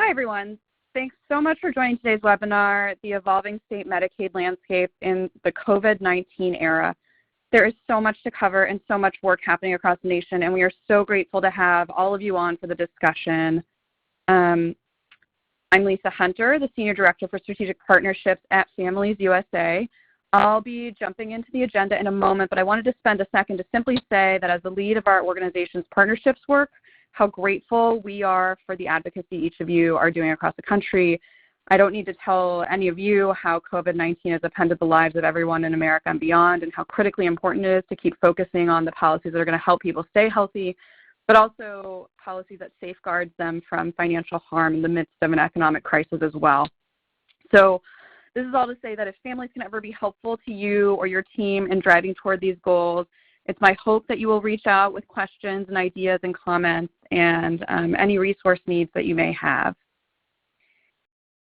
Hi, everyone. Thanks so much for joining today's webinar, The Evolving State Medicaid Landscape in the COVID-19 Era. There is so much to cover and so much work happening across the nation, and we are so grateful to have all of you on for the discussion. I'm Lisa Hunter, the Senior Director for Strategic Partnerships at Families USA. I'll be jumping into the agenda in a moment, but I wanted to spend a second to simply say that as the lead of our organization's partnerships work, how grateful we are for the advocacy each of you are doing across the country. I don't need to tell any of you how COVID-19 has upended the lives of everyone in America and beyond, and how critically important it is to keep focusing on the policies that are going to help people stay healthy, but also policies that safeguard them from financial harm in the midst of an economic crisis as well. So this is all to say that if families can ever be helpful to you or your team in driving toward these goals, it's my hope that you will reach out with questions and ideas and comments and any resource needs that you may have.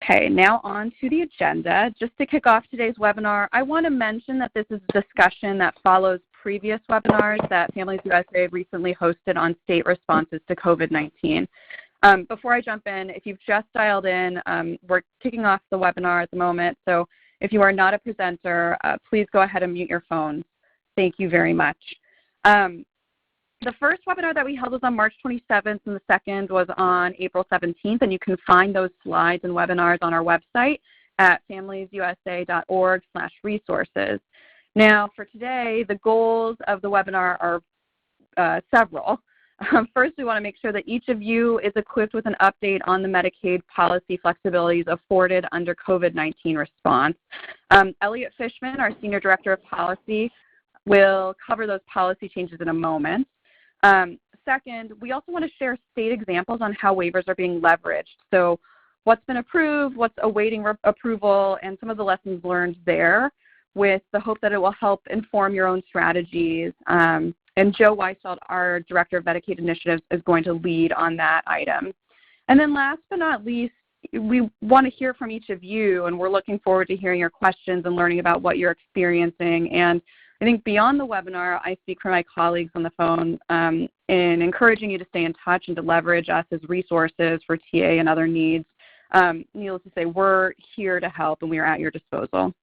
Okay, now on to the agenda. Just to kick off today's webinar, I want to mention that this is a discussion that follows previous webinars that Families USA recently hosted on state responses to COVID-19. Before I jump in, if you've just dialed in, we're kicking off the webinar at the moment, so if you are not a presenter, please go ahead and mute your phones. Thank you very much. The first webinar that we held was on March 27th, and the second was on April 17th, and you can find those slides and webinars on our website at familiesusa.org/resources. Now, for today, the goals of the webinar are several. First, we want to make sure that each of you is equipped with an update on the Medicaid policy flexibilities afforded under COVID-19 response. Elliot Fishman, our Senior Director of Policy, will cover those policy changes in a moment. Second, we also want to share state examples on how waivers are being leveraged. So what's been approved, what's awaiting approval, and some of the lessons learned there, with the hope that it will help inform your own strategies. And Joe Weissfeld, our Director of Medicaid Initiatives, is going to lead on that item. And then last but not least, we want to hear from each of you, and we're looking forward to hearing your questions and learning about what you're experiencing. And I think beyond the webinar, I speak for my colleagues on the phone in encouraging you to stay in touch and to leverage us as resources for TA and other needs. Needless to say, we're here to help, and we are at your disposal.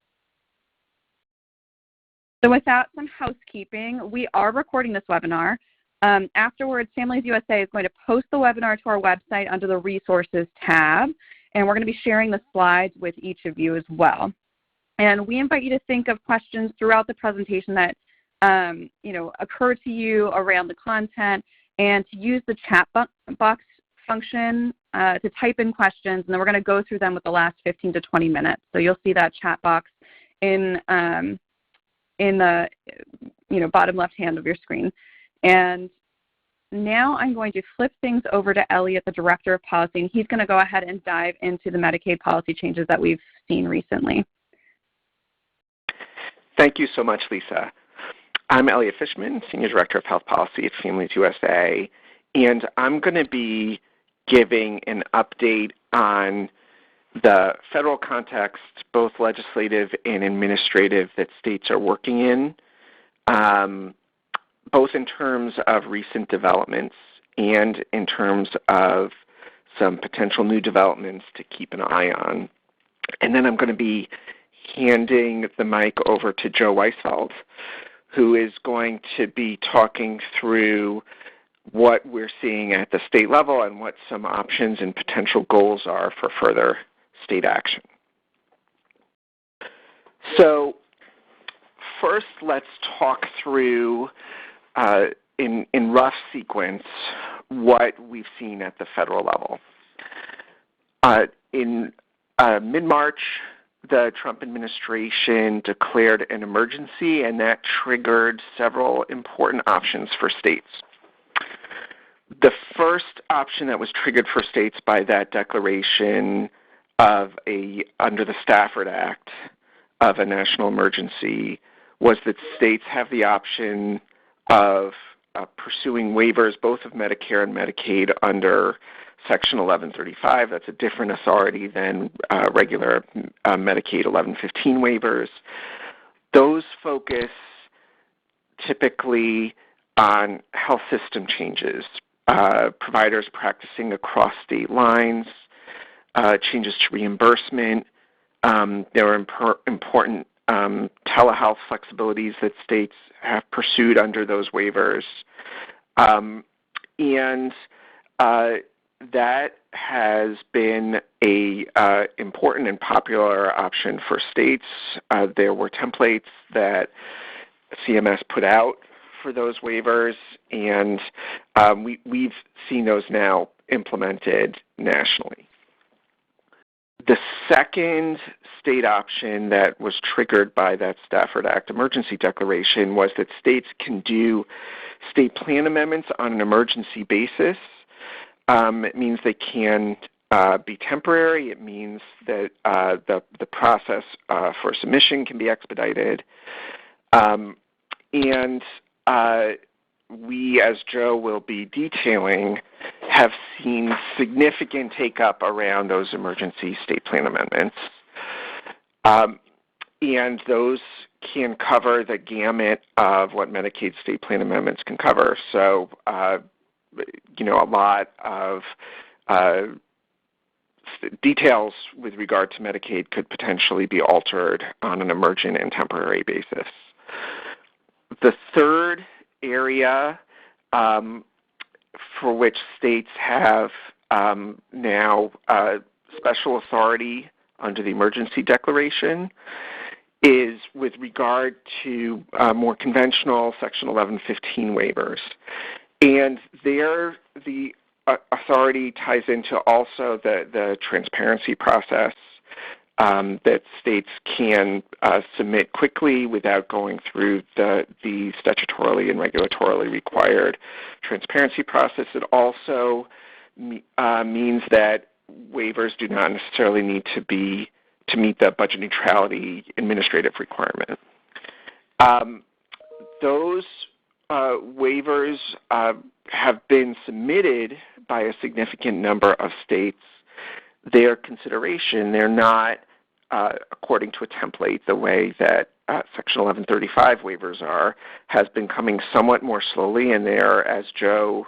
So with that, some housekeeping. We are recording this webinar. Afterwards, Families USA is going to post the webinar to our website under the Resources tab, and we're going to be sharing the slides with each of you as well. And we invite you to think of questions throughout the presentation that occur to you around the content, and to use the chat box function to type in questions, and then we're going to go through them with the last 15 to 20 minutes. So you'll see that chat box in the bottom left hand of your screen. And now I'm going to flip things over to Elliot, the Director of Policy, and he's going to go ahead and dive into the Medicaid policy changes that we've seen recently. Thank you so much, Lisa. I'm Elliot Fishman, Senior Director of Health Policy at Families USA, and I'm going to be giving an update on the federal context, both legislative and administrative, that states are working in, both in terms of recent developments and in terms of some potential new developments to keep an eye on. And then I'm going to be handing the mic over to Joe Weissfeld, who is going to be talking through what we're seeing at the state level and what some options and potential goals are for further state action. So first, let's talk through, in rough sequence, what we've seen at the federal level. In mid-March, the Trump administration declared an emergency, and that triggered several important options for states. The first option that was triggered for states by that declaration under the Stafford Act of a national emergency was that states have the option of pursuing waivers both of Medicare and Medicaid under Section 1135. That's a different authority than regular Medicaid 1115 waivers. Those focus typically on health system changes, providers practicing across state lines, changes to reimbursement. There are important telehealth flexibilities that states have pursued under those waivers. And that has been a important and popular option for states. There were templates that CMS put out for those waivers, and we've seen those now implemented nationally. The second state option that was triggered by that Stafford Act emergency declaration was that states can do state plan amendments on an emergency basis. It means they can be temporary. It means that the process for submission can be expedited. And we, as Joe will be detailing, have seen significant take-up around those emergency state plan amendments. And those can cover the gamut of what Medicaid state plan amendments can cover. So, a lot of details with regard to Medicaid could potentially be altered on an emergent and temporary basis. The third area for which states have now special authority under the emergency declaration is with regard to more conventional Section 1115 waivers. And there the authority ties into also the transparency process that states can submit quickly without going through the statutorily and regulatorily required transparency process. It also means that waivers do not necessarily need to meet the budget neutrality administrative requirement. Those waivers have been submitted by a significant number of states. Their consideration, they're not according to a template the way that Section 1135 waivers are, has been coming somewhat more slowly, and there, as Joe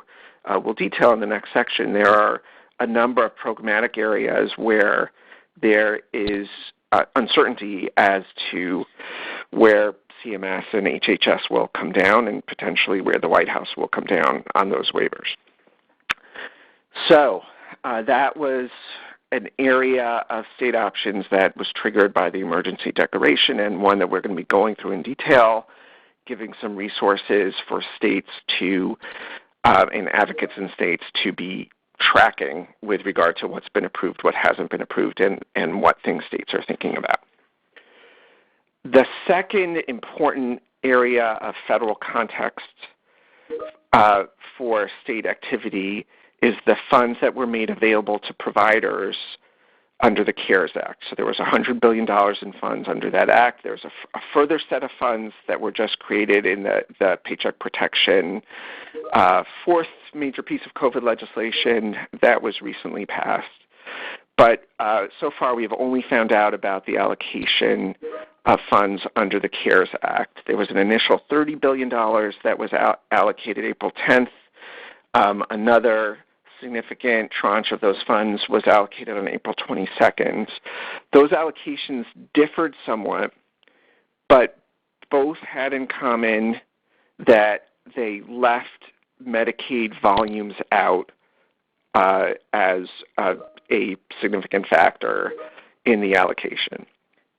will detail in the next section, there are a number of programmatic areas where there is uncertainty as to where CMS and HHS will come down and potentially where the White House will come down on those waivers. So that was an area of state options that was triggered by the emergency declaration, and one that we're going to be going through in detail, giving some resources for states to, and advocates in states to be tracking with regard to what's been approved, what hasn't been approved, and what things states are thinking about. The second important area of federal context for state activity is the funds that were made available to providers under the CARES Act. So there was $100 billion in funds under that act. There's a further set of funds that were just created in the Paycheck Protection fourth major piece of COVID legislation that was recently passed. But so far we have only found out about the allocation of funds under the CARES Act. There was an initial $30 billion that was allocated April 10th. Another significant tranche of those funds was allocated on April 22nd. Those allocations differed somewhat, but both had in common that they left Medicaid volumes out as a significant factor in the allocation.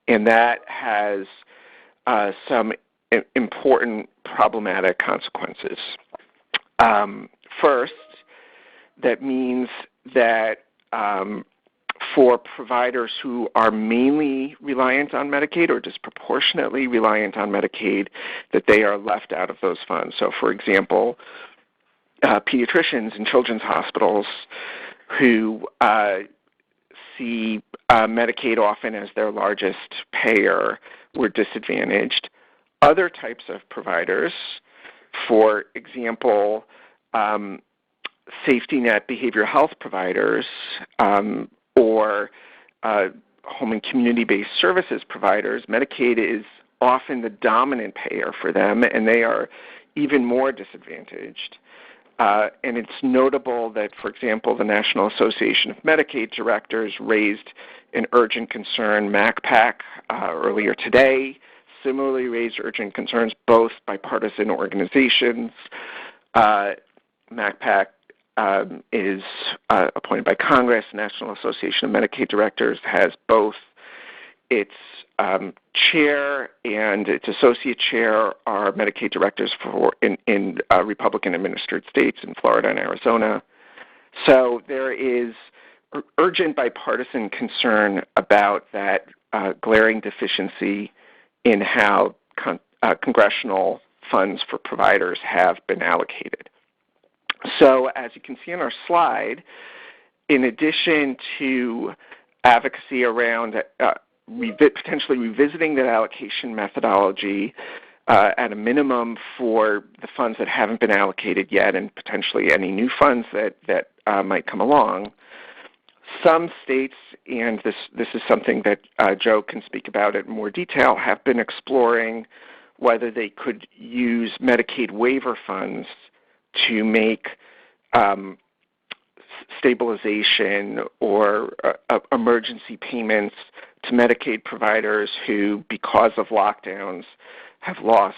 And that has some important problematic consequences. First, that means that for providers who are mainly reliant on Medicaid or disproportionately reliant on Medicaid, that they are left out of those funds. So, for example, pediatricians in children's hospitals who see Medicaid often as their largest payer were disadvantaged. Other types of providers, for example, safety net behavioral health providers or home and community-based services providers, Medicaid is often the dominant payer for them, and they are even more disadvantaged. And it's notable that, for example, the National Association of Medicaid Directors raised an urgent concern. MACPAC earlier today similarly raised urgent concerns, both bipartisan organizations. MACPAC is appointed by Congress. National Association of Medicaid Directors has both its chair and its associate chair are Medicaid directors in Republican-administered states in Florida and Arizona. So there is urgent bipartisan concern about that glaring deficiency in how congressional funds for providers have been allocated. So as you can see on our slide, in addition to advocacy around potentially revisiting that allocation methodology at a minimum for the funds that haven't been allocated yet and potentially any new funds that might come along, some states, and this is something that Joe can speak about in more detail, have been exploring whether they could use Medicaid waiver funds to make stabilization or emergency payments to Medicaid providers who, because of lockdowns, have lost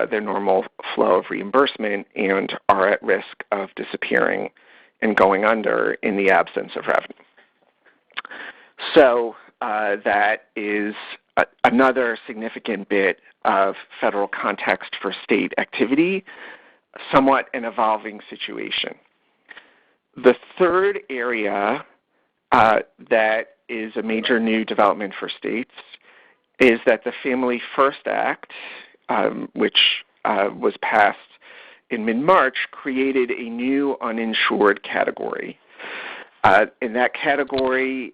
their normal flow of reimbursement and are at risk of disappearing and going under in the absence of revenue. So that is another significant bit of federal context for state activity, somewhat an evolving situation. The third area that is a major new development for states is that the Family First Act, which was passed in mid-March, created a new uninsured category. And that category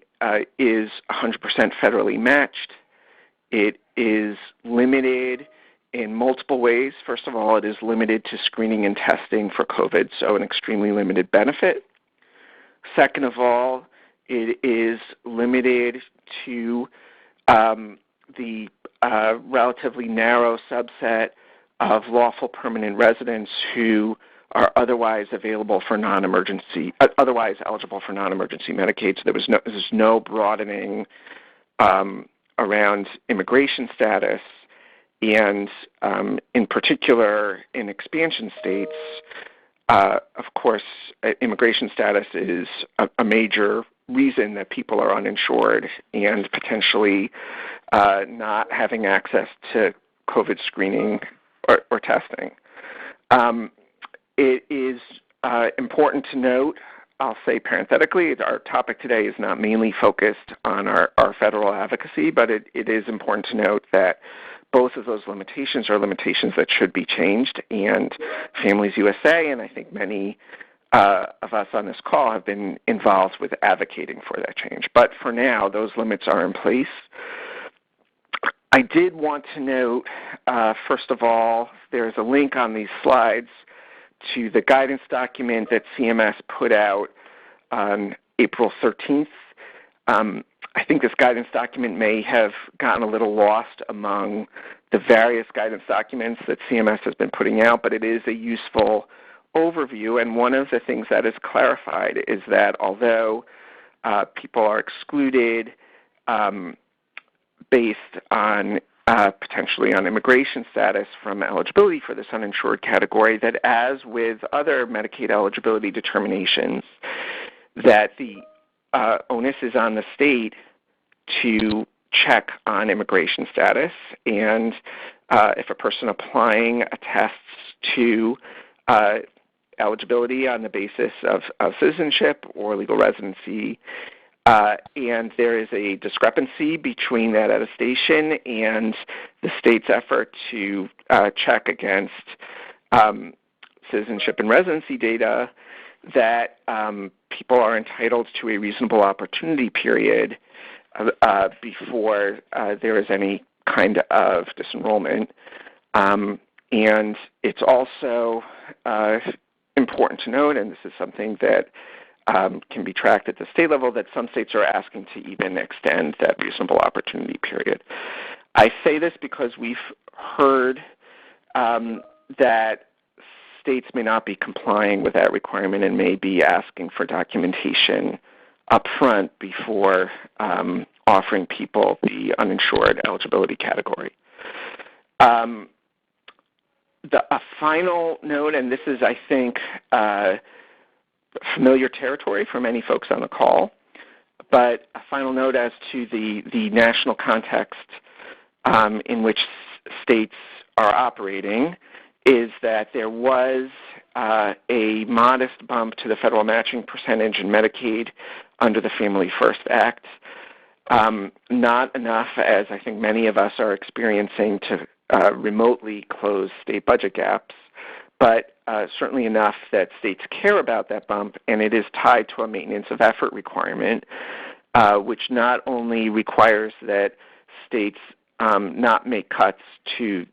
is 100% federally matched. It is limited in multiple ways. First of all, it is limited to screening and testing for COVID, so an extremely limited benefit. Second of all, it is limited to the relatively narrow subset of lawful permanent residents who are otherwise eligible for non-emergency Medicaid. So there's no broadening around immigration status, and in particular in expansion states. Of course, immigration status is a major reason that people are uninsured and potentially not having access to COVID screening or testing. It is important to note, I'll say parenthetically, our topic today is not mainly focused on our federal advocacy, but it is important to note that both of those limitations are limitations that should be changed, and Families USA, and I think many of us on this call have been involved with advocating for that change. But for now, those limits are in place. I did want to note, first of all, there's a link on these slides to the guidance document that CMS put out on April 13th. I think this guidance document may have gotten a little lost among the various guidance documents that CMS has been putting out, but it is a useful overview. And one of the things that is clarified is that although people are excluded based on potentially on immigration status from eligibility for this uninsured category, that as with other Medicaid eligibility determinations, that the onus is on the state to check on immigration status, and if a person applying attests to eligibility on the basis of citizenship or legal residency, and there is a discrepancy between that attestation and the state's effort to check against citizenship and residency data, that people are entitled to a reasonable opportunity period before there is any kind of disenrollment. And it's also important to note, and this is something that can be tracked at the state level, that some states are asking to even extend that reasonable opportunity period. I say this because we've heard that states may not be complying with that requirement and may be asking for documentation up front before offering people the uninsured eligibility category. A final note, and this is, I think, familiar territory for many folks on the call, but a final note as to the national context in which states are operating is that there was a modest bump to the federal matching percentage in Medicaid under the Family First Act. Not enough, as I think many of us are experiencing, to remotely close state budget gaps, but certainly enough that states care about that bump, and it is tied to a maintenance of effort requirement, which not only requires that states not make cuts to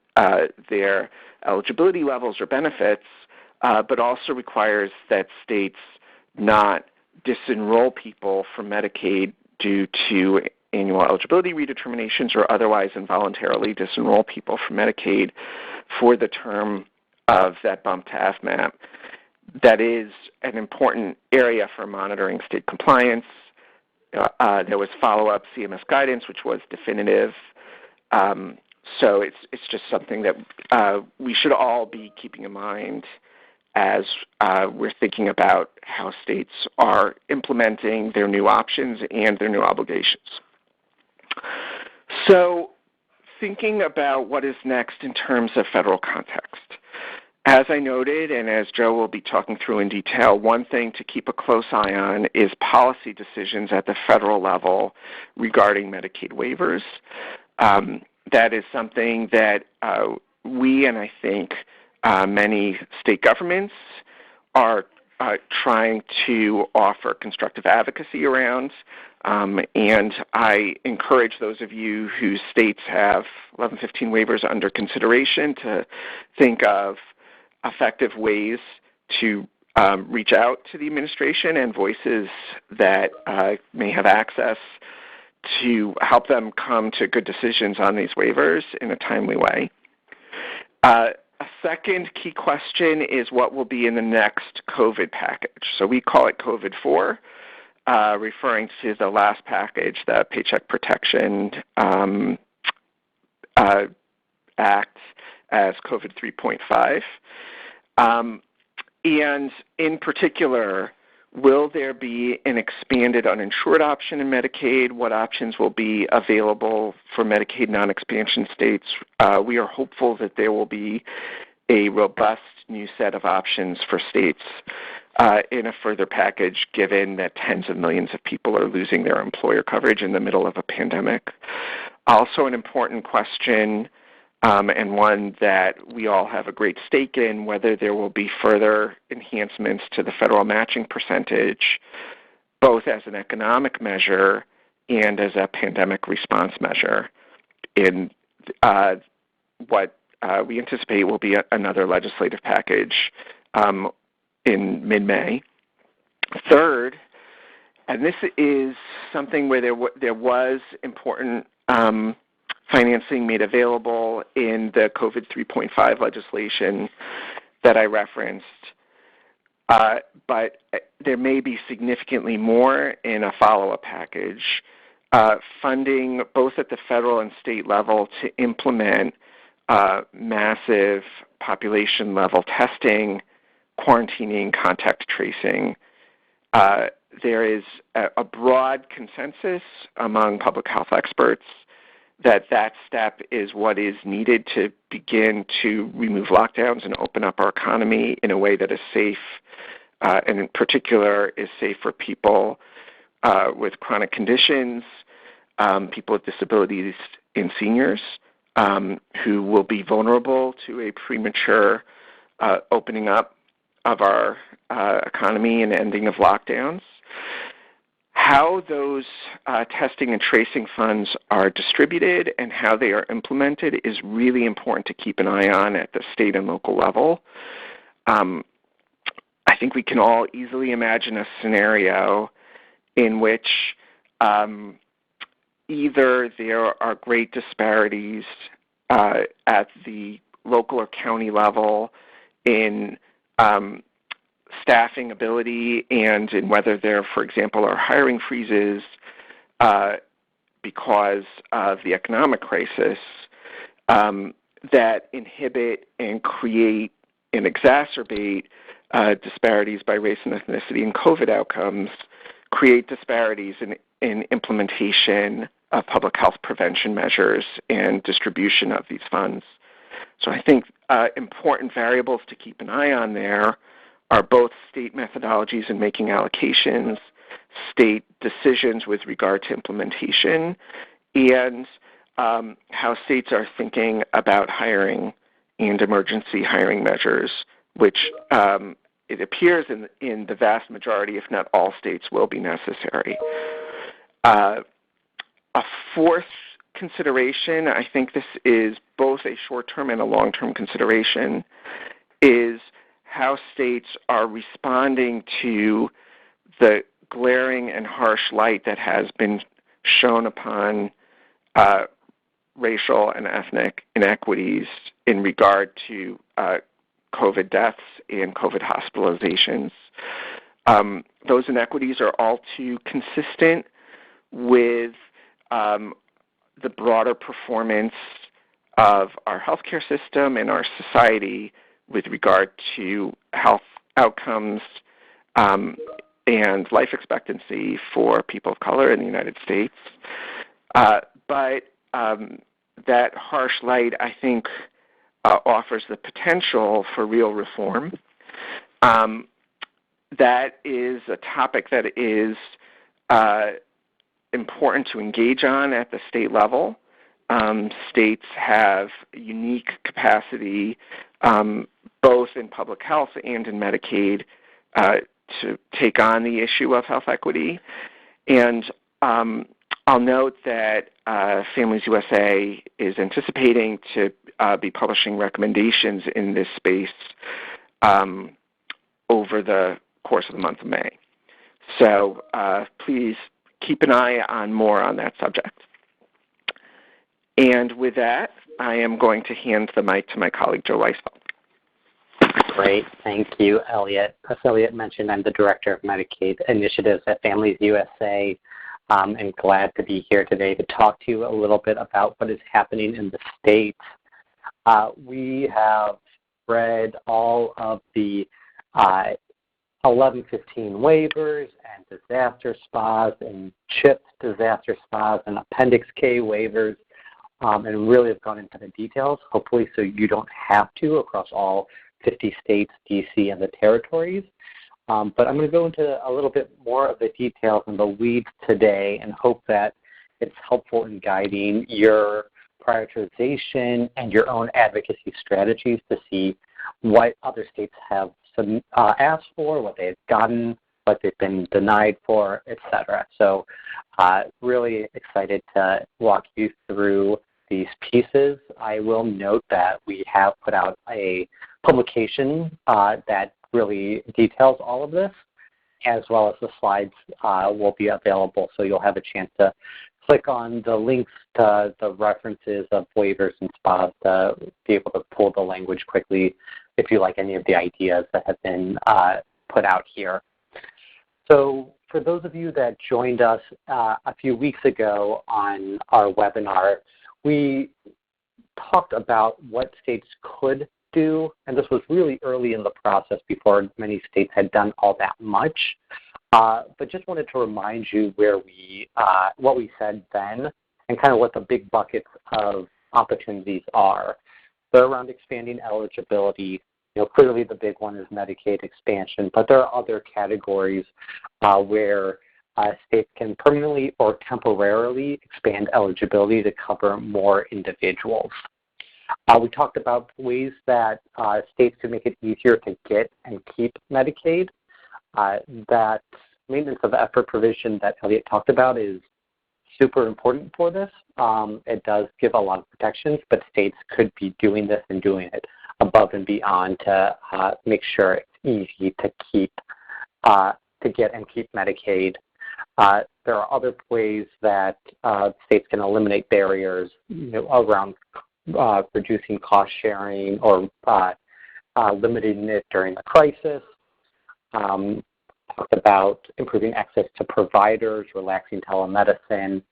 their eligibility levels or benefits, but also requires that states not disenroll people from Medicaid due to annual eligibility redeterminations or otherwise involuntarily disenroll people from Medicaid for the term of that bump to FMAP. That is an important area for monitoring state compliance. There was follow-up CMS guidance, which was definitive. So it's just something that we should all be keeping in mind as we're thinking about how states are implementing their new options and their new obligations. So thinking about what is next in terms of federal context. As I noted, and as Joe will be talking through in detail, one thing to keep a close eye on is policy decisions at the federal level regarding Medicaid waivers. That is something that we, and I think many state governments, are trying to offer constructive advocacy around. And I encourage those of you whose states have 1115 waivers under consideration to think of effective ways to reach out to the administration and voices that may have access to help them come to good decisions on these waivers in a timely way. A second key question is what will be in the next COVID package. So we call it COVID 4, referring to the last package, the Paycheck Protection Act, as COVID 3.5. And in particular, will there be an expanded uninsured option in Medicaid? What options will be available for Medicaid non-expansion states? We are hopeful that there will be a robust new set of options for states in a further package, given that tens of millions of people are losing their employer coverage in the middle of a pandemic. Also an important question, and one that we all have a great stake in, whether there will be further enhancements to the federal matching percentage, both as an economic measure and as a pandemic response measure in what we anticipate will be another legislative package in mid-May. Third, and this is something where there was important financing made available in the COVID 3.5 legislation that I referenced, but there may be significantly more in a follow-up package, funding both at the federal and state level to implement massive population-level testing, quarantining, contact tracing. There is a broad consensus among public health experts that step is what is needed to begin to remove lockdowns and open up our economy in a way that is safe, and in particular is safe for people with chronic conditions, people with disabilities, and seniors who will be vulnerable to a premature opening up of our economy and ending of lockdowns. How those testing and tracing funds are distributed and how they are implemented is really important to keep an eye on at the state and local level. I think we can all easily imagine a scenario in which either there are great disparities at the local or county level in staffing ability and in whether there, for example, are hiring freezes because of the economic crisis that inhibit and create and exacerbate disparities by race and ethnicity in COVID outcomes, create disparities in implementation of public health prevention measures and distribution of these funds. So I think important variables to keep an eye on there are both state methodologies in making allocations, state decisions with regard to implementation, and how states are thinking about hiring and emergency hiring measures, which it appears in the vast majority, if not all states, will be necessary. A fourth consideration, I think this is both a short-term and a long-term consideration, is how states are responding to the glaring and harsh light that has been shown upon racial and ethnic inequities in regard to COVID deaths and COVID hospitalizations. Those inequities are all too consistent with the broader performance of our healthcare system and our society with regard to health outcomes and life expectancy for people of color in the United States. But that harsh light, I think, offers the potential for real reform. That is a topic that is important to engage on at the state level. States have unique capacity, both in public health and in Medicaid, to take on the issue of health equity. And I'll note that Families USA is anticipating to be publishing recommendations in this space over the course of the month of May. So please keep an eye on more on that subject. And with that, I am going to hand the mic to my colleague, Joe Weissfeld. Great. Thank you, Elliot. As Elliot mentioned, I'm the Director of Medicaid Initiatives at Families USA. And glad to be here today to talk to you a little bit about what is happening in the states. We have read all of the 1115 waivers and disaster spas and CHIP disaster spas and Appendix K waivers, and really have gone into the details, hopefully so you don't have to across all 50 states, D.C., and the territories. But I'm going to go into a little bit more of the details and the weeds today and hope that it's helpful in guiding your prioritization and your own advocacy strategies to see what other states have asked for, what they've gotten, what they've been denied for, etc. So really excited to walk you through these pieces. I will note that we have put out a publication that really details all of this, as well as the slides will be available, so you'll have a chance to click on the links to the references of waivers and spas to be able to pull the language quickly if you like any of the ideas that have been put out here. So for those of you that joined us a few weeks ago on our webinar, we talked about what states could do, and this was really early in the process before many states had done all that much. But just wanted to remind you where what we said then and kind of what the big buckets of opportunities are. So around expanding eligibility, clearly the big one is Medicaid expansion, but there are other categories where states can permanently or temporarily expand eligibility to cover more individuals. We talked about ways that states could make it easier to get and keep Medicaid. That maintenance of effort provision that Elliot talked about is super important for this. It does give a lot of protections, but states could be doing this and doing it above and beyond to make sure it's easy to get and keep Medicaid. There are other ways that states can eliminate barriers around reducing cost sharing or limiting it during the crisis. Talked about improving access to providers, relaxing telemedicine,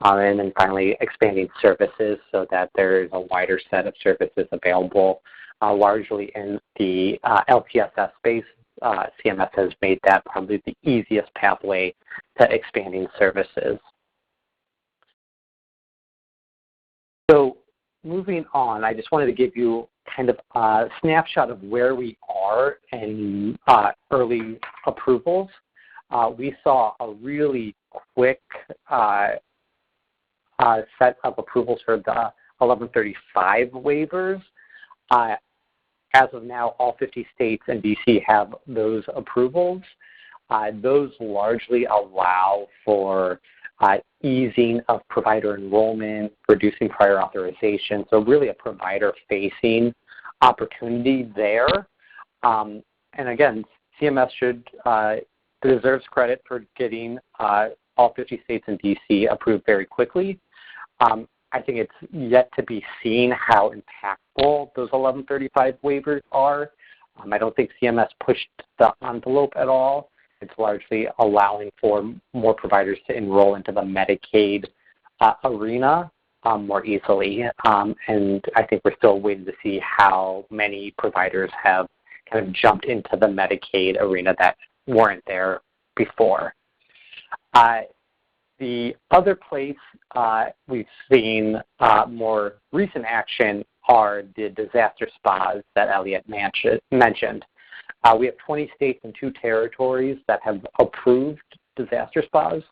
and then finally expanding services so that there is a wider set of services available, largely in the LTSS space. CMS has made that probably the easiest pathway to expanding services. So moving on, I just wanted to give you kind of a snapshot of where we are in early approvals. We saw a really quick set of approvals for the 1135 waivers. As of now, all 50 states and DC have those approvals. Those largely allow for easing of provider enrollment, reducing prior authorization, so really a provider-facing opportunity there. And again, CMS deserves credit for getting all 50 states and DC approved very quickly. I think it's yet to be seen how impactful those 1135 waivers are. I don't think CMS pushed the envelope at all. It's largely allowing for more providers to enroll into the Medicaid arena more easily. And I think we're still waiting to see how many providers have kind of jumped into the Medicaid arena that weren't there before. The other place we've seen more recent action are the disaster spas that Elliot mentioned. We have 20 states and 2 territories that have approved disaster spas,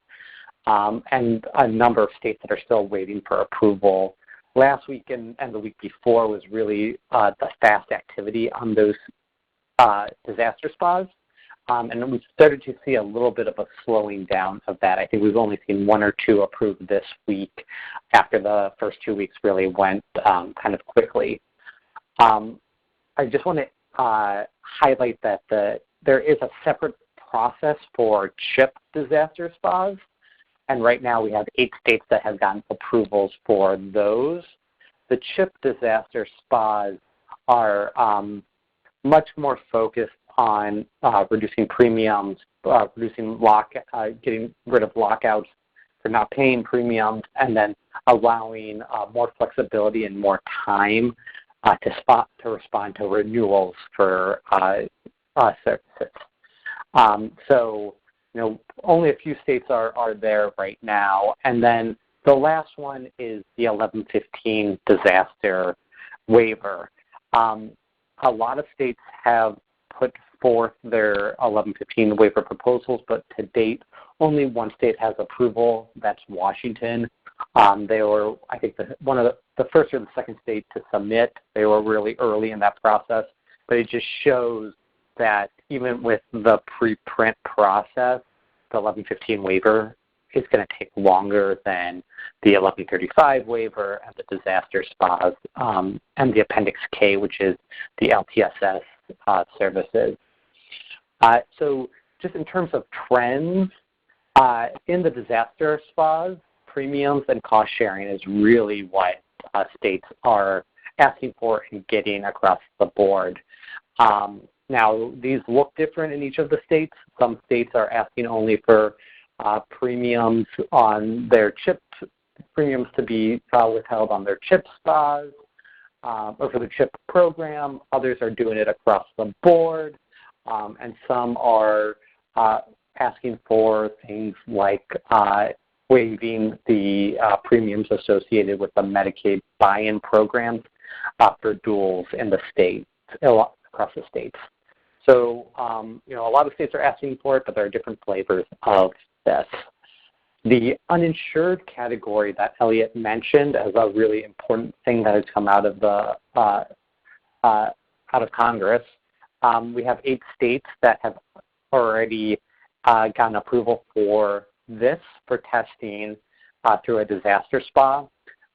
and a number of states that are still waiting for approval. Last week and the week before was really the fast activity on those disaster spas. And we've started to see a little bit of a slowing down of that. I think we've only seen 1 or 2 approved this week after the first 2 weeks really went kind of quickly. I just want to highlight that there is a separate process for CHIP disaster spas. And right now we have 8 states that have gotten approvals for those. The CHIP disaster spas are much more focused on reducing premiums, getting rid of lockouts for not paying premiums, and then allowing more flexibility and more time to respond to renewals for services. So, only a few states are there right now. And then the last one is the 1115 disaster waiver. A lot of states have put forth their 1115 waiver proposals, but to date, only 1 state has approval. That's Washington. They were, I think, one of the first or the second state to submit. They were really early in that process, but it just shows that even with the preprint process, the 1115 waiver is going to take longer than the 1135 waiver and the disaster spas and the Appendix K, which is the LTSS services. So just in terms of trends, in the disaster spas, premiums and cost sharing is really what states are asking for and getting across the board. Now, these look different in each of the states. Some states are asking only for premiums on their CHIP, premiums to be withheld on their CHIP spas or for the CHIP program. Others are doing it across the board. And some are asking for things like waiving the premiums associated with the Medicaid buy-in programs for duals in the states, across the states. So, a lot of states are asking for it, but there are different flavors of this. The uninsured category that Elliot mentioned as a really important thing that has come out of the out of Congress. We have 8 states that have already gotten approval for this for testing through a disaster spa.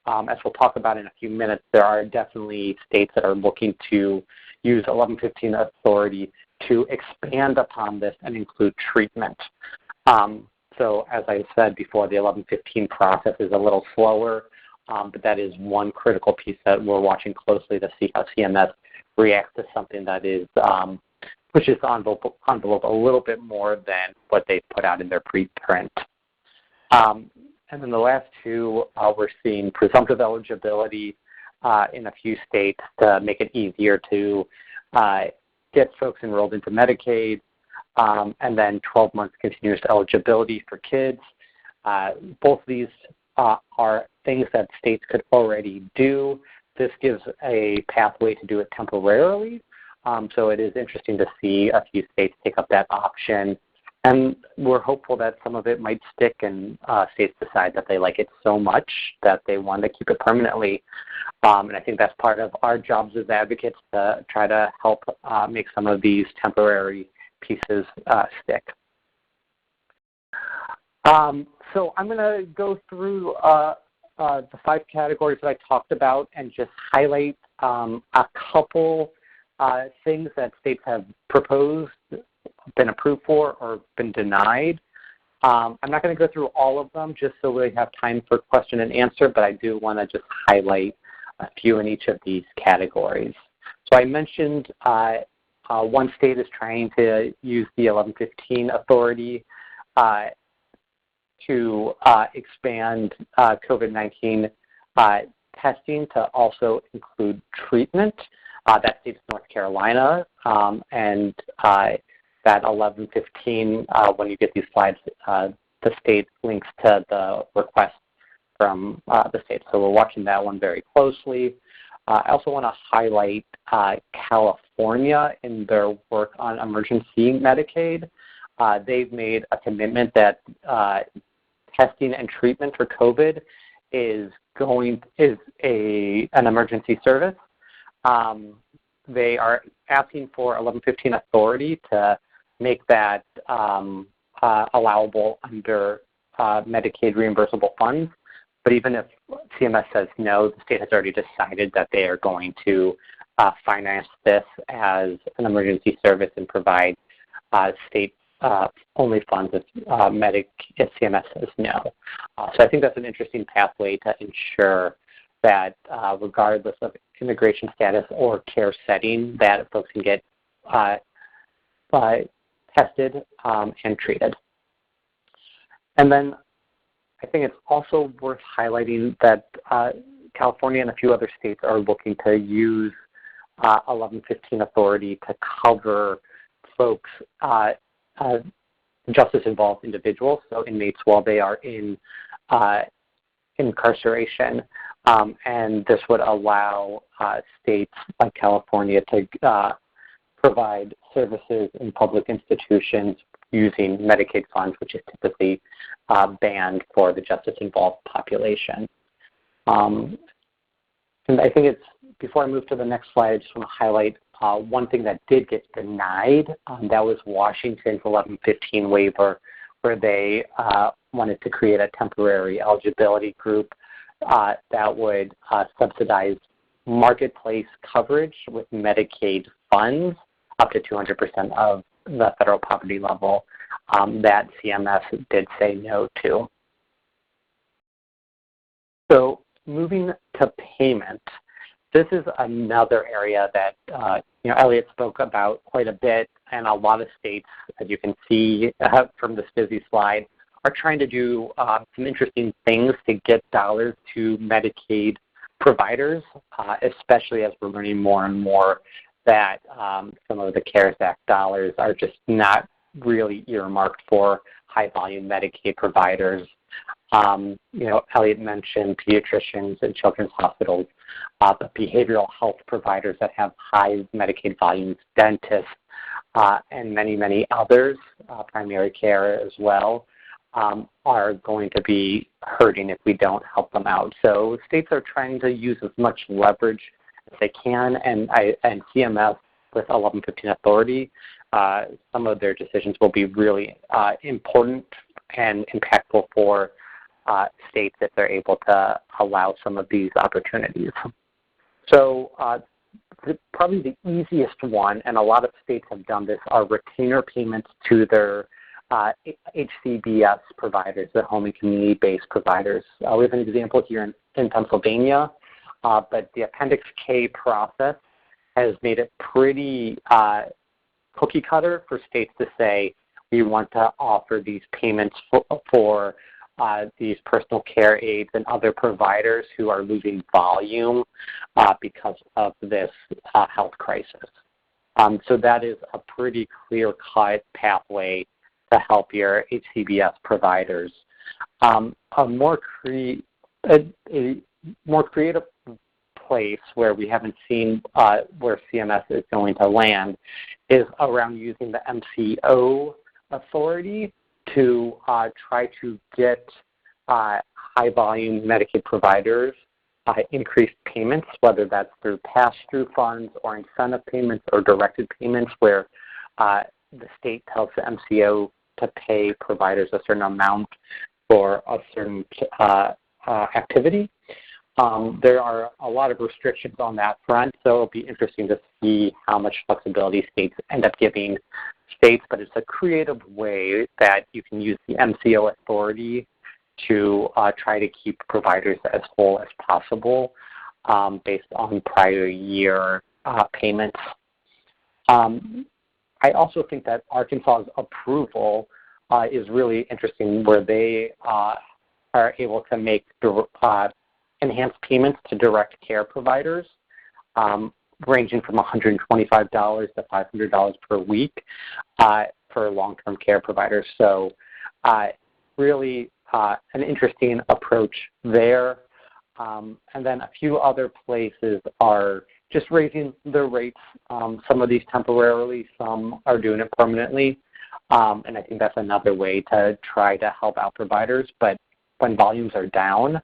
As we'll talk about in a few minutes, there are definitely states that are looking to use 1115 authority to expand upon this and include treatment. So as I said before, the 1115 process is a little slower, but that is one critical piece that we're watching closely to see how CMS reacts to something that is pushes the envelope a little bit more than what they put out in their preprint. And then the last two, we're seeing presumptive eligibility in a few states to make it easier to get folks enrolled into Medicaid, and then 12 months continuous eligibility for kids. Both of these are things that states could already do. This gives a pathway to do it temporarily. So it is interesting to see a few states take up that option. And we're hopeful that some of it might stick and states decide that they like it so much that they want to keep it permanently. And I think that's part of our jobs as advocates to try to help make some of these temporary pieces stick. So I'm going to go through the 5 categories that I talked about and just highlight a couple things that states have proposed, been approved for, or been denied. I'm not going to go through all of them just so we have time for question and answer, but I do want to just highlight a few in each of these categories. So I mentioned one state is trying to use the 1115 authority to expand COVID-19 testing to also include treatment. That state is North Carolina, and that 1115, when you get these slides, the state links to the request from the state. So we're watching that one very closely. I also want to highlight California in their work on emergency Medicaid. They've made a commitment that testing and treatment for COVID is an emergency service. They are asking for 1115 authority to make that allowable under Medicaid reimbursable funds. But even if CMS says no, the state has already decided that they are going to finance this as an emergency service and provide state only funds if CMS says no. So I think that's an interesting pathway to ensure that regardless of immigration status or care setting, that folks can get tested and treated. And then I think it's also worth highlighting that California and a few other states are looking to use 1115 authority to cover folks, justice-involved individuals, so inmates while they are in incarceration. And this would allow states like California to provide services in public institutions using Medicaid funds, which is typically banned for the justice-involved population. And I think it's, before I move to the next slide, I just want to highlight one thing that did get denied. That was Washington's 1115 waiver, where they wanted to create a temporary eligibility group that would subsidize marketplace coverage with Medicaid funds up to 200% of the federal poverty level that CMS did say no to. So moving to payment, this is another area that Elliot spoke about quite a bit, and a lot of states, as you can see from this busy slide, are trying to do some interesting things to get dollars to Medicaid providers, especially as we're learning more and more that some of the CARES Act dollars are just not really earmarked for high-volume Medicaid providers. Elliot mentioned pediatricians and children's hospitals, but behavioral health providers that have high Medicaid volumes, dentists, and many, many others, primary care as well, are going to be hurting if we don't help them out. So states are trying to use as much leverage as they can, and CMS with 1115 authority, some of their decisions will be really important and impactful for states if they're able to allow some of these opportunities. So probably the easiest one, and a lot of states have done this, are retainer payments to their HCBS providers, the home and community-based providers. We have an example here in Pennsylvania, but the Appendix K process has made it pretty cookie cutter for states to say we want to offer these payments for these personal care aides and other providers who are losing volume because of this health crisis. So that is a pretty clear-cut pathway to help your HCBS providers. A more creative place where we haven't seen where CMS is going to land is around using the MCO authority to try to get high-volume Medicaid providers increased payments, whether that's through pass-through funds or incentive payments or directed payments where the state tells the MCO to pay providers a certain amount for a certain activity. There are a lot of restrictions on that front, so it'll be interesting to see how much flexibility states end up giving states, but it's a creative way that you can use the MCO authority to try to keep providers as whole as possible based on prior year payments. I also think that Arkansas's approval is really interesting, where they are able to make enhanced payments to direct care providers, ranging from $125 to $500 per week for long-term care providers. So really an interesting approach there. And then a few other places are just raising their rates, some of these temporarily, some are doing it permanently. And I think that's another way to try to help out providers. But when volumes are down,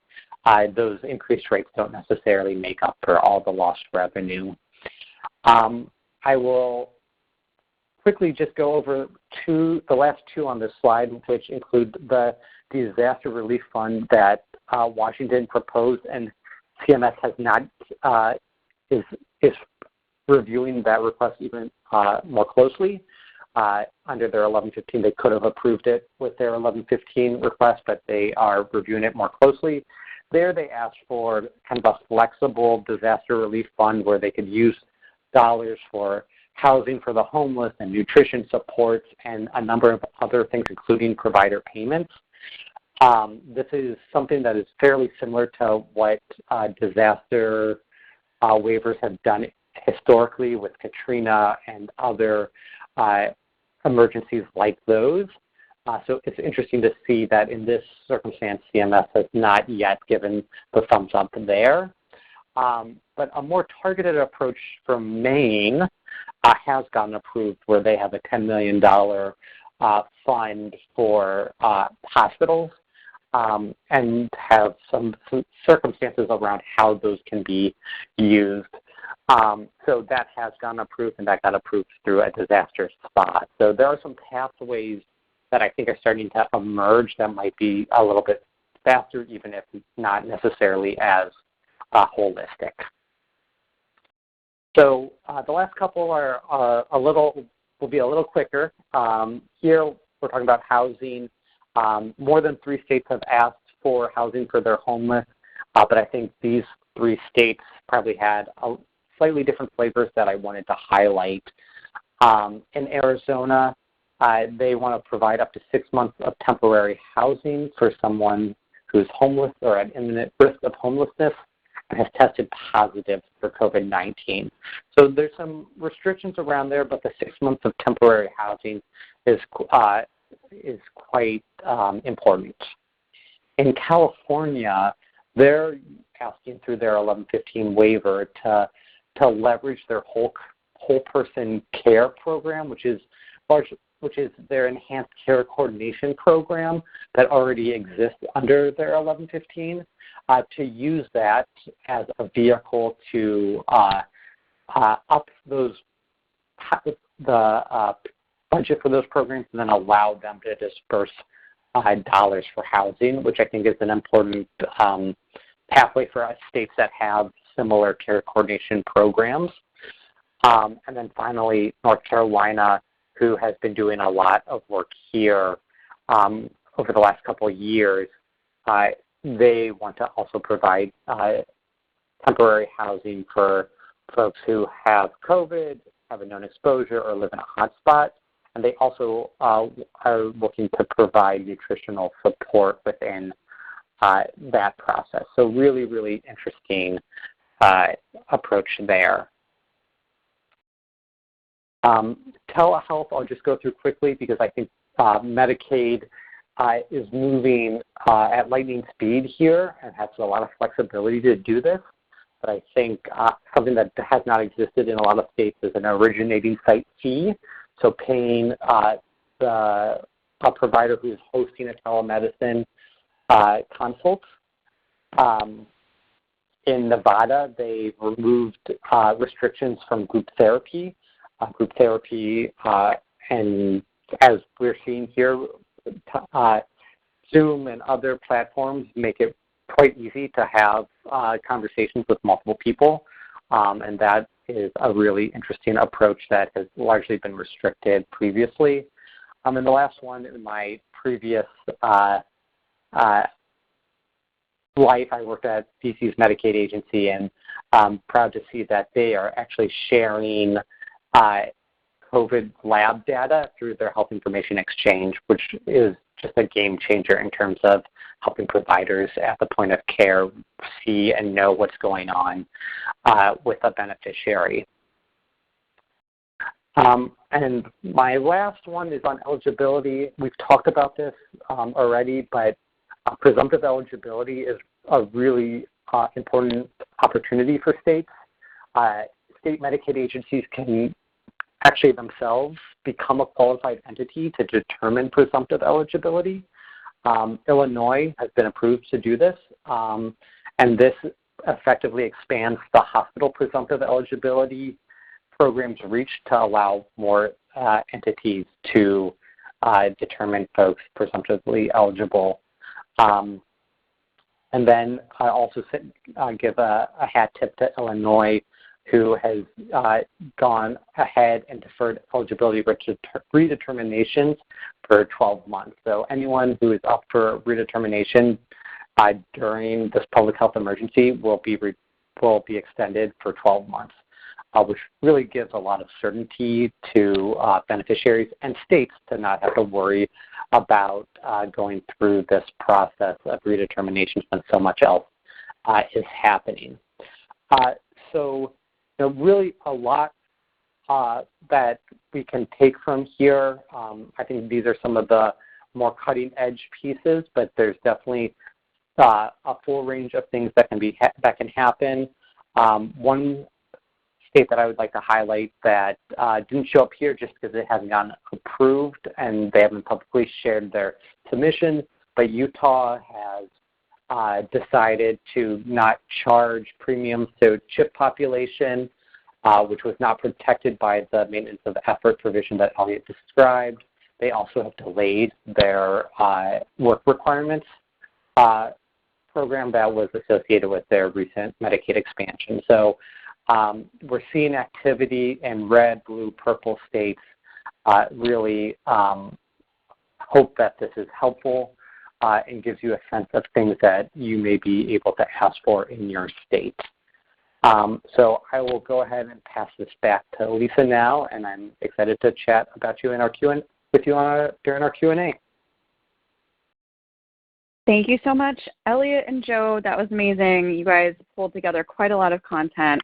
those increased rates don't necessarily make up for all the lost revenue. I will quickly just go over the last two on this slide, which include the disaster relief fund that Washington proposed, and CMS has not is reviewing that request even more closely. Under their 1115, they could have approved it with their 1115 request, but they are reviewing it more closely. There they asked for kind of a flexible disaster relief fund where they could use dollars for housing for the homeless and nutrition supports and a number of other things, including provider payments. This is something that is fairly similar to what disaster waivers have done historically with Katrina and other emergencies like those. So it's interesting to see that in this circumstance, CMS has not yet given the thumbs up there. But a more targeted approach from Maine has gotten approved, where they have a $10 million fund for hospitals and have some circumstances around how those can be used. So that has gotten approved, and that got approved through a disaster spot. So there are some pathways that I think are starting to emerge that might be a little bit faster, even if not necessarily as holistic. So the last couple are will be a little quicker. Here we're talking about housing. More than 3 states have asked for housing for their homeless, but I think these 3 states probably had slightly different flavors that I wanted to highlight. In Arizona, they want to provide up to 6 months of temporary housing for someone who's homeless or at imminent risk of homelessness and has tested positive for COVID-19. So there's some restrictions around there, but the 6 months of temporary housing is quite important. In California, they're asking through their 1115 waiver to leverage their whole person care program, which is their enhanced care coordination program that already exists under their 1115, to use that as a vehicle to up the budget for those programs and then allow them to disperse dollars for housing, which I think is an important pathway for states that have similar care coordination programs. And then finally, North Carolina, who has been doing a lot of work here over the last couple of years, they want to also provide temporary housing for folks who have COVID, have a known exposure, or live in a hotspot. And they also are looking to provide nutritional support within that process. So really, really interesting approach there. Telehealth, I'll just go through quickly because I think Medicaid is moving at lightning speed here and has a lot of flexibility to do this. But I think something that has not existed in a lot of states is an originating site fee. So paying a provider who is hosting a telemedicine consult. In Nevada, they removed restrictions from group therapy. And as we're seeing here, Zoom and other platforms make it quite easy to have conversations with multiple people. And that is a really interesting approach that has largely been restricted previously. And the last one, in my previous life, I worked at DC's Medicaid agency, and I'm proud to see that they are actually sharing COVID lab data through their Health Information Exchange, which is just a game changer in terms of helping providers at the point of care see and know what's going on with a beneficiary. And my last one is on eligibility. We've talked about this already, but presumptive eligibility is a really important opportunity for states. State Medicaid agencies can actually themselves become a qualified entity to determine presumptive eligibility. Illinois has been approved to do this, and this effectively expands the hospital presumptive eligibility program's reach to allow more entities to determine folks presumptively eligible. And then I also give a hat tip to Illinois, who has gone ahead and deferred eligibility redeterminations for 12 months. So anyone who is up for redetermination during this public health emergency will be extended for 12 months, which really gives a lot of certainty to beneficiaries and states to not have to worry about going through this process of redeterminations when so much else is happening. So really a lot that we can take from here. I think these are some of the more cutting edge pieces, but there's definitely a full range of things that can happen. One state that I would like to highlight that didn't show up here just because it hasn't gotten approved and they haven't publicly shared their submission, but Utah has decided to not charge premiums to CHIP population, which was not protected by the maintenance of effort provision that Elliot described. They also have delayed their work requirements program that was associated with their recent Medicaid expansion. So we're seeing activity in red, blue, purple states. Really hope that this is helpful and gives you a sense of things that you may be able to ask for in your state. So I will go ahead and pass this back to Lisa now, and I'm excited to chat about you in our during our Q&A. Thank you so much, Elliot and Joe. That was amazing. You guys pulled together quite a lot of content.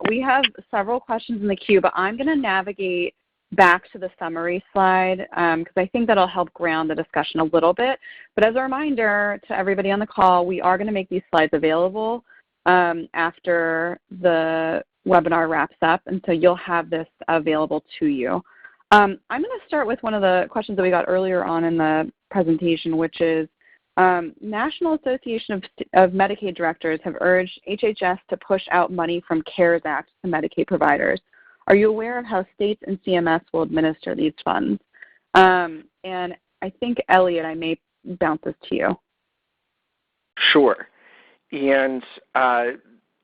We have several questions in the queue, but I'm going to navigate back to the summary slide because I think that'll help ground the discussion a little bit. But as a reminder to everybody on the call, we are going to make these slides available after the webinar wraps up, and so you'll have this available to you. I'm going to start with one of the questions that we got earlier on in the presentation, which is National Association of Medicaid Directors have urged HHS to push out money from CARES Act to Medicaid providers. Are you aware of how states and CMS will administer these funds? And I think, Elliot, I may bounce this to you. Sure. And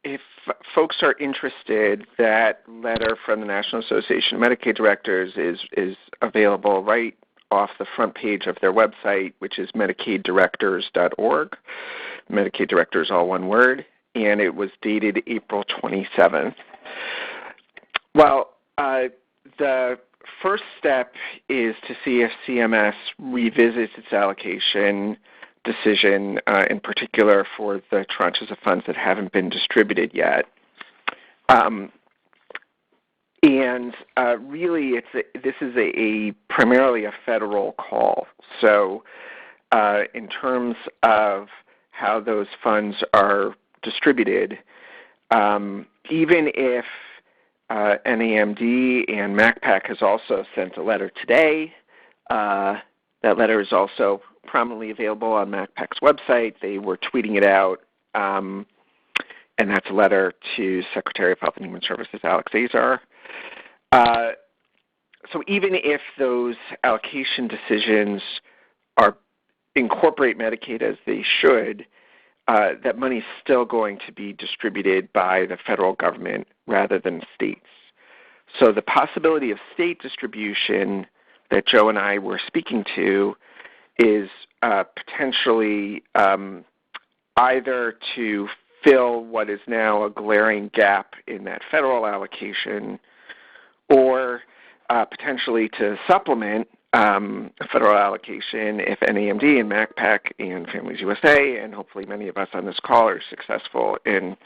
if folks are interested, that letter from the National Association of Medicaid Directors is available right off the front page of their website, which is medicaiddirectors.org. Medicaid Directors, all one word. And it was dated April 27th. Well, the first step is to see if CMS revisits its allocation decision, in particular for the tranches of funds that haven't been distributed yet. Really, this is primarily a federal call. So in terms of how those funds are distributed, even if NAMD and MACPAC has also sent a letter today, that letter is also prominently available on MACPAC's website. They were tweeting it out, and that's a letter to Secretary of Health and Human Services Alex Azar. So even if those allocation decisions incorporate Medicaid as they should, that money is still going to be distributed by the federal government rather than states. So the possibility of state distribution that Joe and I were speaking to is potentially either to fill what is now a glaring gap in that federal allocation, or potentially to supplement a federal allocation if NAMD and MACPAC and Families USA, and hopefully many of us on this call, are successful in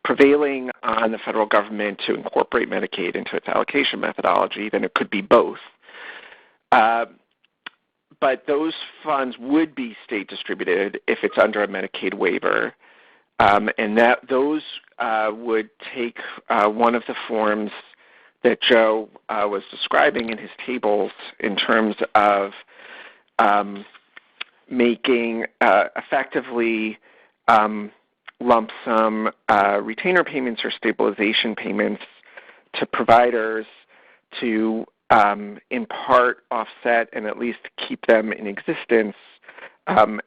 prevailing on the federal government to incorporate Medicaid into its allocation methodology. Then it could be both. But those funds would be state distributed if it's under a Medicaid waiver, and those would take one of the forms that Joe was describing in his tables in terms of making effectively lump sum retainer payments or stabilization payments to providers to in part offset and at least keep them in existence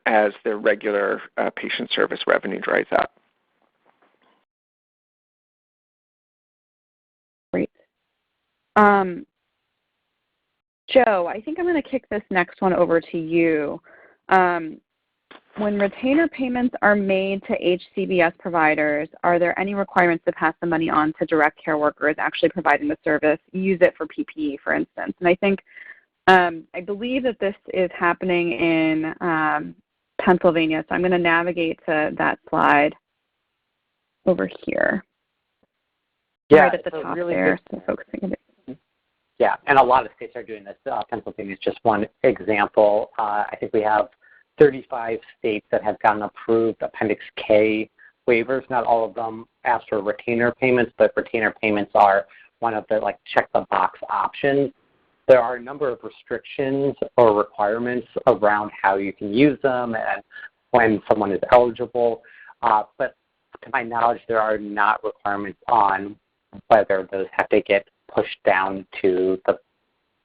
as their regular patient service revenue dries up. Great. Joe, I think I'm going to kick this next one over to you. When retainer payments are made to HCBS providers, are there any requirements to pass the money on to direct care workers actually providing the service, use it for PPE, for instance? And I think, I believe that this is happening in Pennsylvania, so I'm going to navigate to that slide over here. Yeah, right at the top really there, so focusing on it. Yeah, and a lot of states are doing this. Pennsylvania is just one example. I think we have 35 states that have gotten approved Appendix K waivers. Not all of them ask for retainer payments, but retainer payments are one of the check the box options. There are a number of restrictions or requirements around how you can use them and when someone is eligible. But to my knowledge, there are not requirements on whether those have to get pushed down to the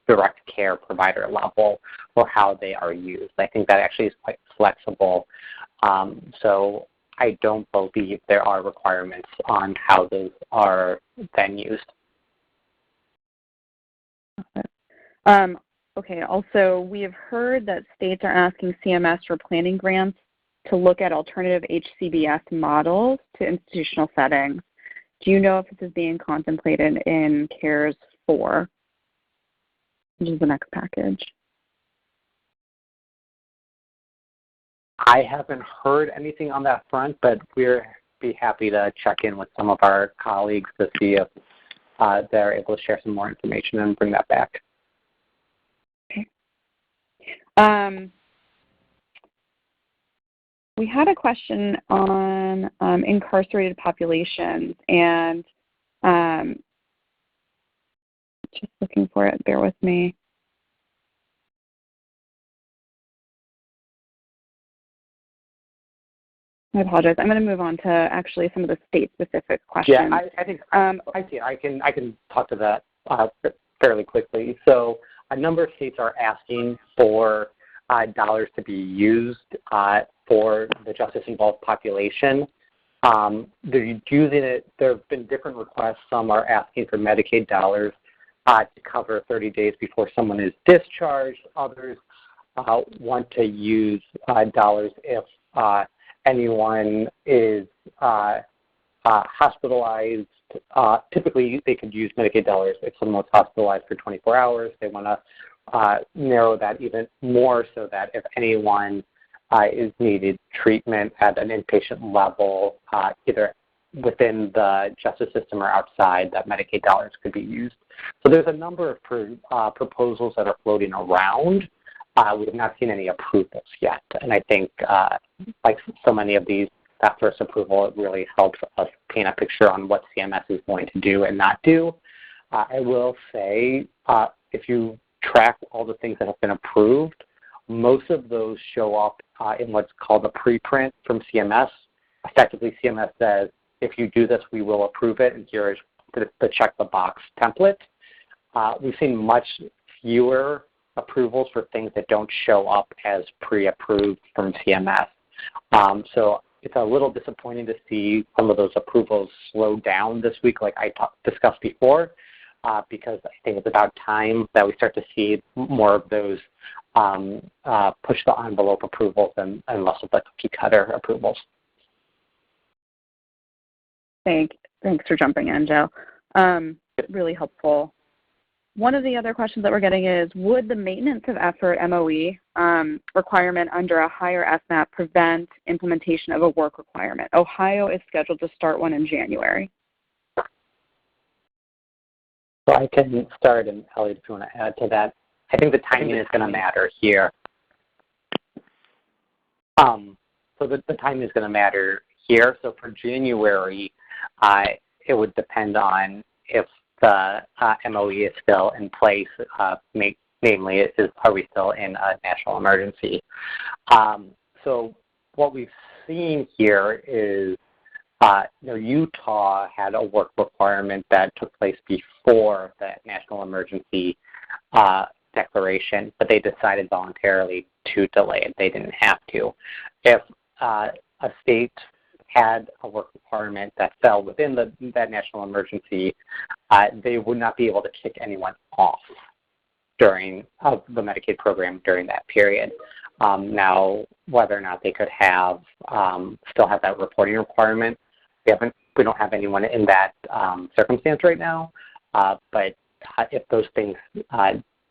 direct care provider level or how they are used. I think that actually is quite flexible. So I don't believe there are requirements on how those are then used. Okay, also we have heard that states are asking CMS for planning grants to look at alternative HCBS models to institutional settings. Do you know if this is being contemplated in CARES 4, which is the next package? I haven't heard anything on that front, but we'd be happy to check in with some of our colleagues to see if they're able to share some more information and bring that back. Okay. We had a question on incarcerated populations, and just looking for it, bear with me. I apologize. I'm going to move on to actually some of the state-specific questions. Yeah, I think I see it. I can talk to that fairly quickly. So a number of states are asking for dollars to be used for the justice-involved population. They're using it. There have been different requests. Some are asking for Medicaid dollars to cover 30 days before someone is discharged. Others want to use dollars if anyone is hospitalized typically they could use Medicaid dollars if someone was hospitalized for 24 hours. They want to narrow that even more so that if anyone is needed treatment at an inpatient level, either within the justice system or outside, that Medicaid dollars could be used. So there's a number of proposals that are floating around. We have not seen any approvals yet. And I think, like so many of these, that first approval, it really helps us paint a picture on what CMS is going to do and not do. I will say, if you track all the things that have been approved, most of those show up in what's called a preprint from CMS. Effectively, CMS says, if you do this, we will approve it, and here is the check the box template. We've seen much fewer approvals for things that don't show up as pre-approved from CMS. So it's a little disappointing to see some of those approvals slow down this week, like I discussed before, because I think it's about time that we start to see more of those push the envelope approvals and less of the cookie cutter approvals. Thanks for jumping in, Joe. Really helpful. One of the other questions that we're getting is, would the maintenance of effort MOE requirement under a higher FMAP prevent implementation of a work requirement? Ohio is scheduled to start one in January. So I can start, and Elliot, if you want to add to that. I think the timing is going to matter here. So the timing is going to matter here. So for January, it would depend on if the MOE is still in place, namely, are we still in a national emergency? So what we've seen here is, Utah had a work requirement that took place before the national emergency declaration, but they decided voluntarily to delay it. They didn't have to. If a state had a work requirement that fell within that national emergency, they would not be able to kick anyone off during the Medicaid program during that period. Now, whether or not they could have still have that reporting requirement, we don't have anyone in that circumstance right now. But if those things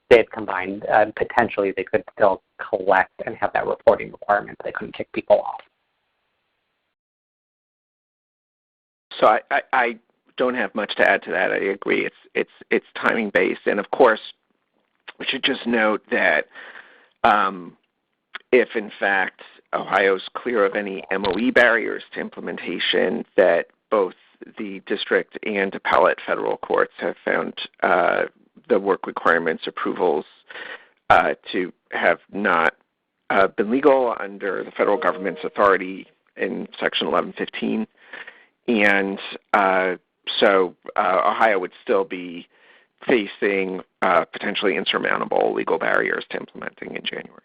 did combine, potentially they could still collect and have that reporting requirement, but they couldn't kick people off. So I don't have much to add to that. I agree. It's timing based, and of course, we should just note that if in fact Ohio's clear of any MOE barriers to implementation, that both the district and appellate federal courts have found the work requirements approvals to have not been legal under the federal government's authority in Section 1115. And so Ohio would still be facing potentially insurmountable legal barriers to implementing in January.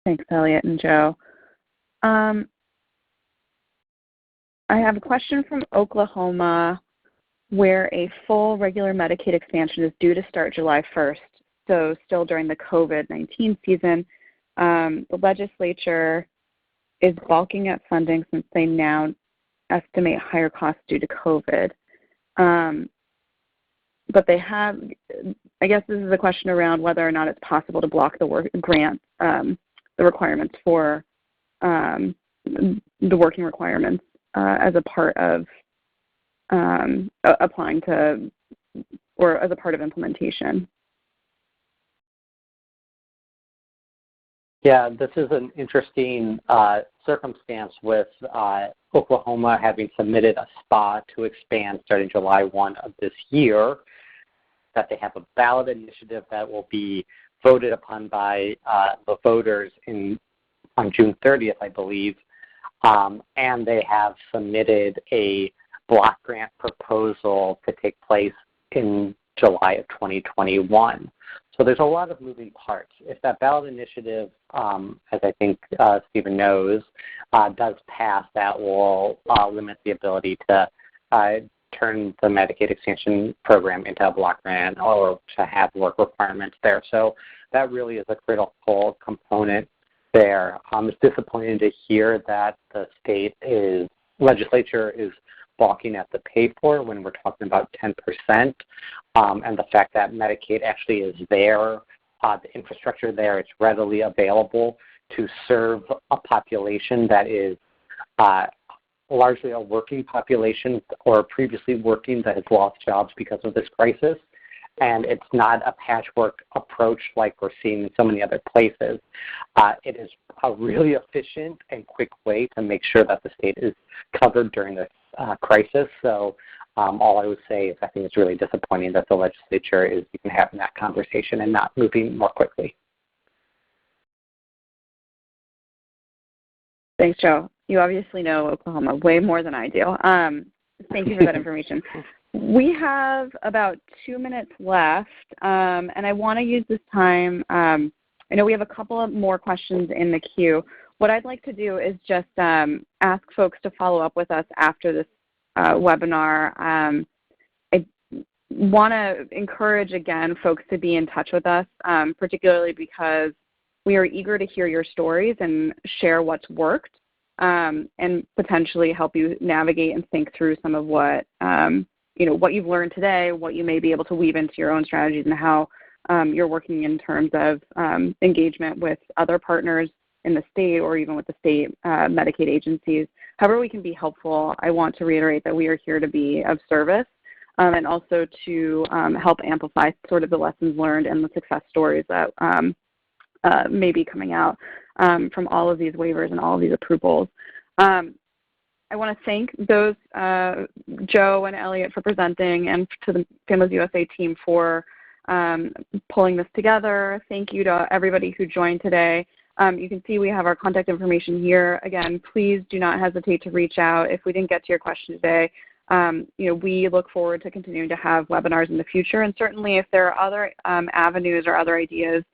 Thanks, Elliot and Joe. I have a question from Oklahoma, where a full regular Medicaid expansion is due to start July 1st, so still during the COVID-19 season. The legislature is balking at funding since they now estimate higher costs due to COVID. But they have, I guess this is a question around whether or not it's possible to block the grant, the requirements for the working requirements as a part of applying to, or as a part of implementation. Yeah, this is an interesting circumstance with Oklahoma having submitted a SPA to expand starting July 1 of this year, that they have a ballot initiative that will be voted upon by the voters on June 30th, I believe, and they have submitted a block grant proposal to take place in July of 2021. So there's a lot of moving parts. If that ballot initiative, as I think Stephen knows, does pass, that will limit the ability to turn the Medicaid extension program into a block grant or to have work requirements there. So that really is a critical component there. It's disappointing to hear that the legislature is balking at the pay for when we're talking about 10%, and the fact that Medicaid actually is there, the infrastructure there, it's readily available to serve a population that is largely a working population or previously working that has lost jobs because of this crisis. And it's not a patchwork approach like we're seeing in so many other places. It is a really efficient and quick way to make sure that the state is covered during this crisis. So all I would say is I think it's really disappointing that the legislature is even having that conversation and not moving more quickly. Thanks, Joe. You obviously know Oklahoma way more than I do. Thank you for that information. We have about 2 minutes left, and I want to use this time. I know we have a couple of more questions in the queue. What I'd like to do is just ask folks to follow up with us after this webinar. I want to encourage, again, folks to be in touch with us, particularly because we are eager to hear your stories and share what's worked, and potentially help you navigate and think through some of what what you've learned today, what you may be able to weave into your own strategies, and how you're working in terms of engagement with other partners in the state or even with the state Medicaid agencies. However we can be helpful, I want to reiterate that we are here to be of service and also to help amplify sort of the lessons learned and the success stories that may be coming out from all of these waivers and all of these approvals. I want to thank those, Joe and Elliot, for presenting, and to the Families USA team for pulling this together. Thank you to everybody who joined today. You can see we have our contact information here. Again, please do not hesitate to reach out if we didn't get to your question today. We look forward to continuing to have webinars in the future, and certainly if there are other avenues or other ideas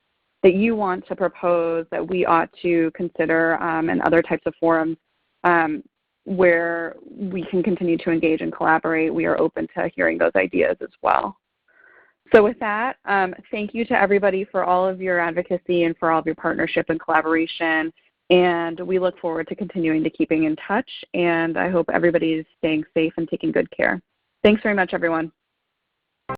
that you want to propose that we ought to consider and other types of forums where we can continue to engage and collaborate, we are open to hearing those ideas as well. So with that, thank you to everybody for all of your advocacy and for all of your partnership and collaboration. And we look forward to continuing to keeping in touch. And I hope everybody is staying safe and taking good care. Thanks very much, everyone.